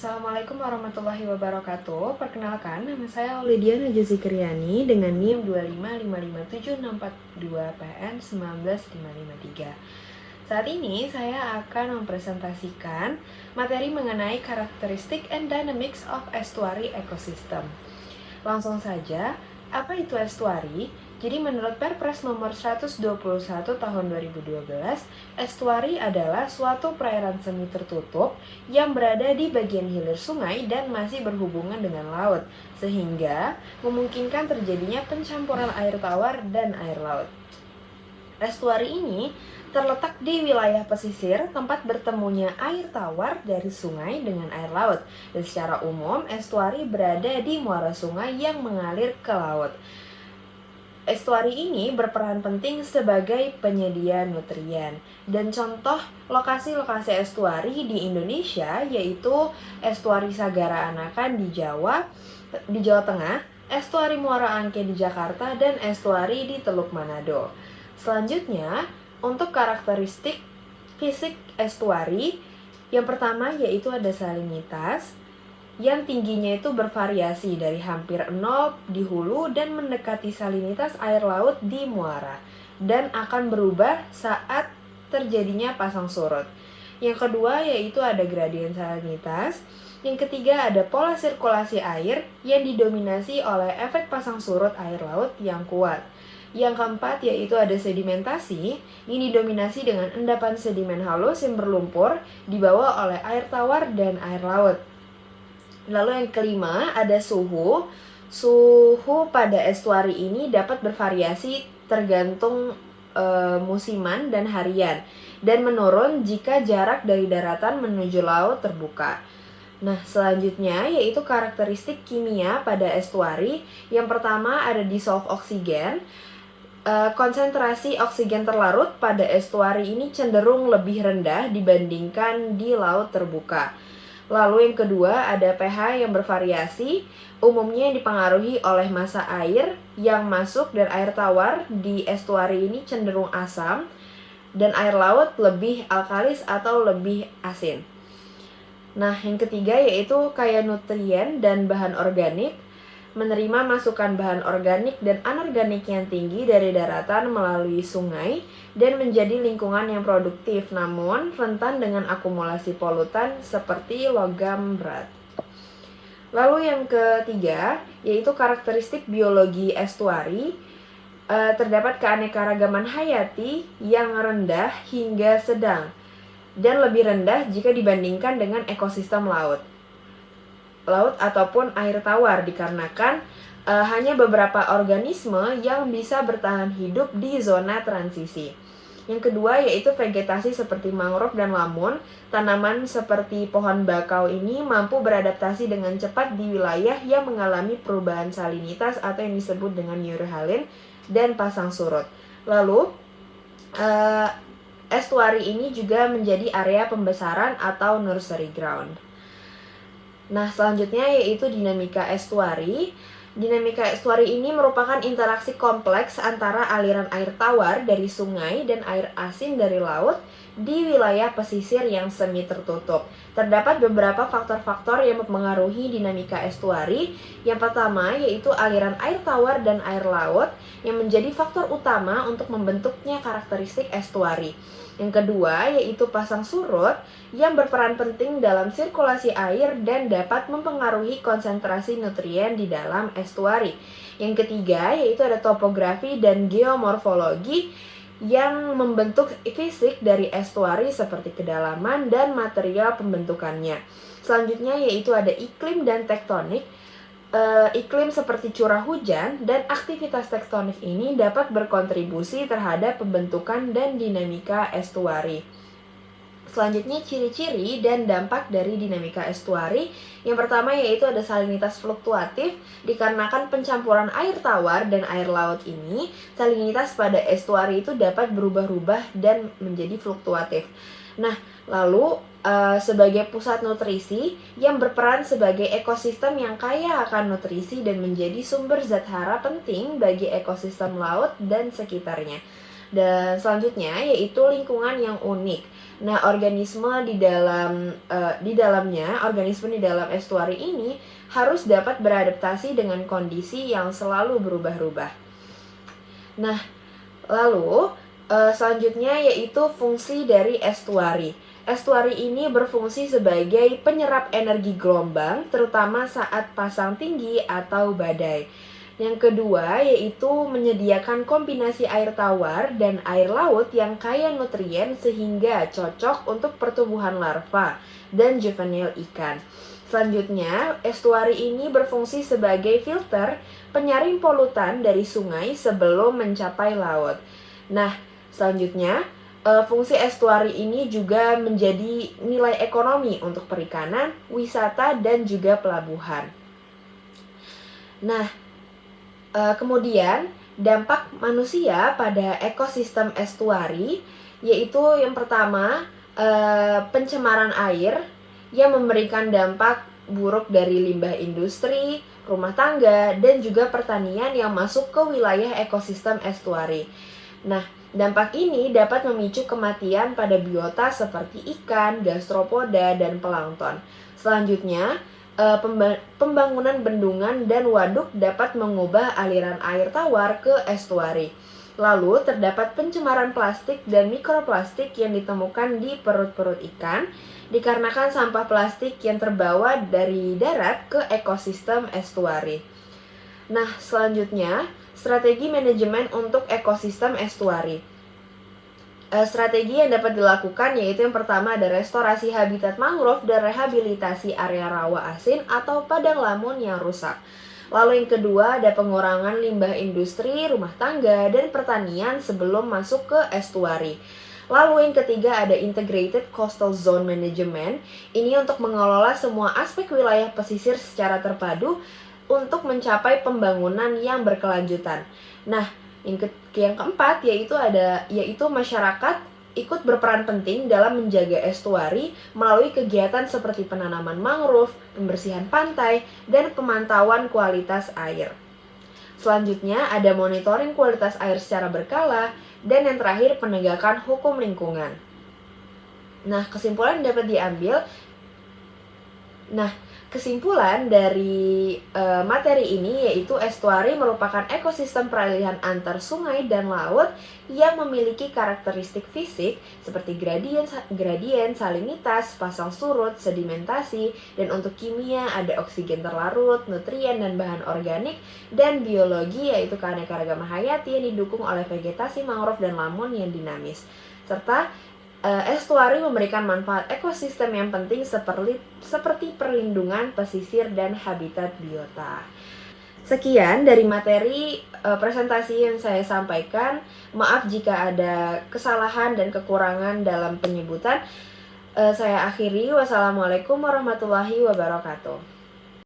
Assalamualaikum warahmatullahi wabarakatuh. Perkenalkan, nama saya Aulidia Najwa Zikriani dengan NIM 2555762PN19553. Saat ini saya akan mempresentasikan materi mengenai karakteristik and dynamics of estuary ecosystem. Langsung saja, apa itu estuary? Jadi menurut Perpres nomor 121 tahun 2012, estuari adalah suatu perairan semi tertutup yang berada di bagian hilir sungai dan masih berhubungan dengan laut, sehingga memungkinkan terjadinya pencampuran air tawar dan air laut. Estuari ini terletak di wilayah pesisir tempat bertemunya air tawar dari sungai dengan air laut, dan secara umum estuari berada di muara sungai yang mengalir ke laut. Estuari ini berperan penting sebagai penyedia nutrien, dan contoh lokasi-lokasi estuari di Indonesia yaitu estuari Sagara Anakan di Jawa Tengah, estuari Muara Angke di Jakarta, dan estuari di Teluk Manado. Selanjutnya, untuk karakteristik fisik estuari, yang pertama yaitu ada salinitas yang tingginya itu bervariasi dari hampir 0 di hulu dan mendekati salinitas air laut di muara, dan akan berubah saat terjadinya pasang surut. Yang kedua yaitu ada gradien salinitas. Yang ketiga ada pola sirkulasi air yang didominasi oleh efek pasang surut air laut yang kuat. Yang keempat yaitu ada sedimentasi yang didominasi dengan endapan sedimen halus yang berlumpur dibawa oleh air tawar dan air laut. Lalu yang kelima ada suhu. Suhu pada estuari ini dapat bervariasi tergantung musiman dan harian, dan menurun jika jarak dari daratan menuju laut terbuka. Nah, selanjutnya yaitu karakteristik kimia pada estuari. Yang pertama ada dissolved oksigen. Konsentrasi oksigen terlarut pada estuari ini cenderung lebih rendah dibandingkan di laut terbuka. Lalu yang kedua ada pH yang bervariasi, umumnya dipengaruhi oleh massa air yang masuk, dan air tawar di estuari ini cenderung asam, dan air laut lebih alkalis atau lebih asin. Nah, yang ketiga yaitu kaya nutrien dan bahan organik, menerima masukan bahan organik dan anorganik yang tinggi dari daratan melalui sungai, dan menjadi lingkungan yang produktif namun rentan dengan akumulasi polutan seperti logam berat. Lalu yang ketiga yaitu karakteristik biologi estuari. Terdapat keanekaragaman hayati yang rendah hingga sedang, dan lebih rendah jika dibandingkan dengan ekosistem laut ataupun air tawar, dikarenakan hanya beberapa organisme yang bisa bertahan hidup di zona transisi. Yang kedua yaitu vegetasi seperti mangrove dan lamun. Tanaman seperti pohon bakau ini mampu beradaptasi dengan cepat di wilayah yang mengalami perubahan salinitas atau yang disebut dengan neurohalin dan pasang surut. Lalu estuari ini juga menjadi area pembesaran atau nursery ground. Nah, selanjutnya yaitu dinamika estuari. Dinamika estuari ini merupakan interaksi kompleks antara aliran air tawar dari sungai dan air asin dari laut di wilayah pesisir yang semi tertutup. Terdapat beberapa faktor-faktor yang mempengaruhi dinamika estuari. Yang pertama yaitu aliran air tawar dan air laut yang menjadi faktor utama untuk membentuknya karakteristik estuari. Yang kedua yaitu pasang surut yang berperan penting dalam sirkulasi air dan dapat mempengaruhi konsentrasi nutrien di dalam estuari. Yang ketiga yaitu ada topografi dan geomorfologi yang membentuk fisik dari estuari seperti kedalaman dan material pembentukannya. Selanjutnya yaitu ada iklim dan tektonik. Iklim seperti curah hujan dan aktivitas tektonik ini dapat berkontribusi terhadap pembentukan dan dinamika estuari. Selanjutnya ciri-ciri dan dampak dari dinamika estuari. Yang pertama yaitu ada salinitas fluktuatif. Dikarenakan pencampuran air tawar dan air laut ini, salinitas pada estuari itu dapat berubah-ubah dan menjadi fluktuatif. Nah, lalu sebagai pusat nutrisi yang berperan sebagai ekosistem yang kaya akan nutrisi dan menjadi sumber zat hara penting bagi ekosistem laut dan sekitarnya. Dan selanjutnya yaitu lingkungan yang unik. Nah, organisme di dalam estuari ini harus dapat beradaptasi dengan kondisi yang selalu berubah-ubah. Nah, lalu selanjutnya yaitu fungsi dari estuari. Estuari ini berfungsi sebagai penyerap energi gelombang, terutama saat pasang tinggi atau badai. Yang kedua yaitu menyediakan kombinasi air tawar dan air laut yang kaya nutrien sehingga cocok untuk pertumbuhan larva dan juvenil ikan. Selanjutnya, estuari ini berfungsi sebagai filter penyaring polutan dari sungai sebelum mencapai laut. Nah, selanjutnya, fungsi estuari ini juga menjadi nilai ekonomi untuk perikanan, wisata, dan juga pelabuhan. Nah, kemudian dampak manusia pada ekosistem estuari yaitu yang pertama pencemaran air yang memberikan dampak buruk dari limbah industri, rumah tangga, dan juga pertanian yang masuk ke wilayah ekosistem estuari. Nah, dampak ini dapat memicu kematian pada biota seperti ikan, gastropoda, dan plankton. Selanjutnya, pembangunan bendungan dan waduk dapat mengubah aliran air tawar ke estuari. Lalu, terdapat pencemaran plastik dan mikroplastik yang ditemukan di perut-perut ikan dikarenakan sampah plastik yang terbawa dari darat ke ekosistem estuari. Nah, selanjutnya, strategi manajemen untuk ekosistem estuari. Strategi yang dapat dilakukan yaitu yang pertama ada restorasi habitat mangrove dan rehabilitasi area rawa asin atau padang lamun yang rusak. Lalu yang kedua ada pengurangan limbah industri, rumah tangga, dan pertanian sebelum masuk ke estuari. Lalu yang ketiga ada Integrated Coastal Zone Management. Ini untuk mengelola semua aspek wilayah pesisir secara terpadu untuk mencapai pembangunan yang berkelanjutan. Nah, yang keempat yaitu masyarakat ikut berperan penting dalam menjaga estuari melalui kegiatan seperti penanaman mangrove, pembersihan pantai, dan pemantauan kualitas air. Selanjutnya ada monitoring kualitas air secara berkala, dan yang terakhir penegakan hukum lingkungan. Nah, kesimpulan dari materi ini yaitu estuari merupakan ekosistem peralihan antar sungai dan laut yang memiliki karakteristik fisik seperti gradien, salinitas, pasang surut, sedimentasi, dan untuk kimia ada oksigen terlarut, nutrien dan bahan organik, dan biologi yaitu keanekaragaman hayati yang didukung oleh vegetasi mangrove dan lamun yang dinamis. Serta estuari memberikan manfaat ekosistem yang penting seperti perlindungan pesisir dan habitat biota. Sekian dari materi presentasi yang saya sampaikan. Maaf jika ada kesalahan dan kekurangan dalam penyebutan. Saya akhiri. Wassalamualaikum warahmatullahi wabarakatuh.